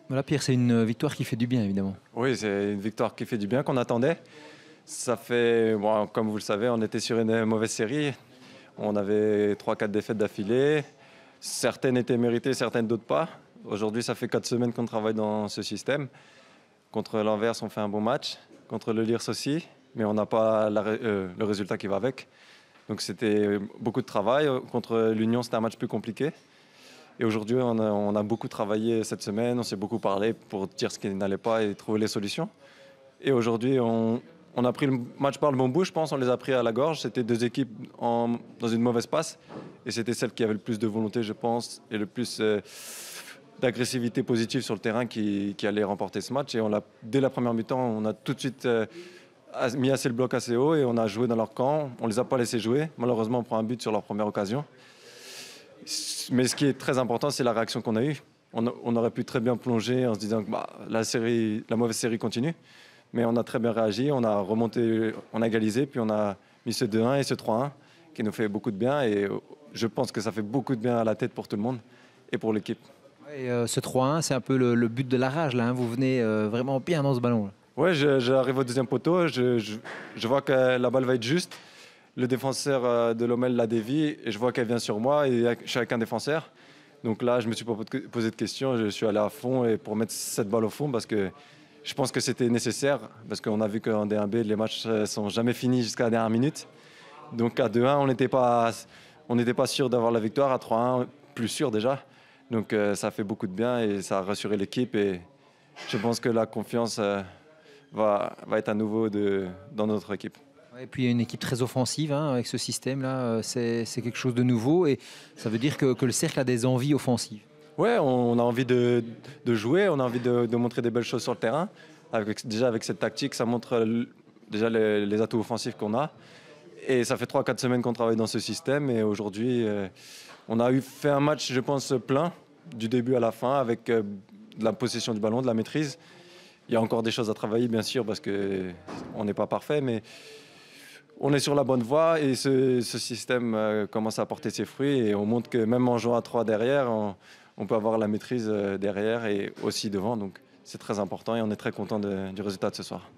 Voilà, Pierre, c'est une victoire qui fait du bien, évidemment. Oui, c'est une victoire qui fait du bien, qu'on attendait. Ça fait, bon, comme vous le savez, on était sur une mauvaise série. On avait 3-4 défaites d'affilée. Certaines étaient méritées, certaines d'autres pas. Aujourd'hui, ça fait 4 semaines qu'on travaille dans ce système. Contre l'Anvers, on fait un bon match. Contre le Liers aussi, mais on n'a pas le résultat qui va avec. Donc c'était beaucoup de travail. Contre l'Union, c'était un match plus compliqué. Et aujourd'hui, on a beaucoup travaillé cette semaine. On s'est beaucoup parlé pour dire ce qui n'allait pas et trouver les solutions. Et aujourd'hui, on a pris le match par le bon bout, je pense. On les a pris à la gorge. C'était deux équipes dans une mauvaise passe. Et c'était celle qui avait le plus de volonté, je pense, et le plus d'agressivité positive sur le terrain qui allait remporter ce match. Et dès la première mi-temps, on a tout de suite mis assez le bloc assez haut et on a joué dans leur camp. On ne les a pas laissés jouer. Malheureusement, on prend un but sur leur première occasion. Mais ce qui est très important, c'est la réaction qu'on a eue. On aurait pu très bien plonger en se disant que la mauvaise série continue. Mais on a très bien réagi, on a remonté, on a égalisé, puis on a mis ce 2-1 et ce 3-1 qui nous fait beaucoup de bien. Et je pense que ça fait beaucoup de bien à la tête pour tout le monde et pour l'équipe. Et ce 3-1, c'est un peu le but de la rage, là. Hein. Vous venez vraiment bien dans ce ballon. Là. Ouais, j'arrive au deuxième poteau, je vois que la balle va être juste. Le défenseur de l'OML la dévie et je vois qu'elle vient sur moi et je suis avec un défenseur. Donc là, je me suis pas posé de questions, je suis allé à fond et pour mettre cette balle au fond parce que je pense que c'était nécessaire parce qu'on a vu qu'en D1B, les matchs ne sont jamais finis jusqu'à la dernière minute. Donc à 2-1, on n'était pas sûr d'avoir la victoire. À 3-1, plus sûr déjà. Donc ça fait beaucoup de bien et ça a rassuré l'équipe. Et je pense que la confiance va être à nouveau dans notre équipe. Et puis il y a une équipe très offensive hein, avec ce système-là. C'est quelque chose de nouveau et ça veut dire que le cercle a des envies offensives. Ouais, on a envie de jouer, on a envie de montrer des belles choses sur le terrain. Déjà avec cette tactique, ça montre déjà les atouts offensifs qu'on a. Et ça fait 3-4 semaines qu'on travaille dans ce système. Et aujourd'hui, on a fait un match, je pense, plein, du début à la fin, avec de la possession du ballon, de la maîtrise. Il y a encore des choses à travailler, bien sûr, parce qu'on n'est pas parfait, mais on est sur la bonne voie et ce système commence à porter ses fruits. Et on montre que même en jouant à 3 derrière, on peut avoir la maîtrise derrière et aussi devant. Donc c'est très important et on est très content du résultat de ce soir.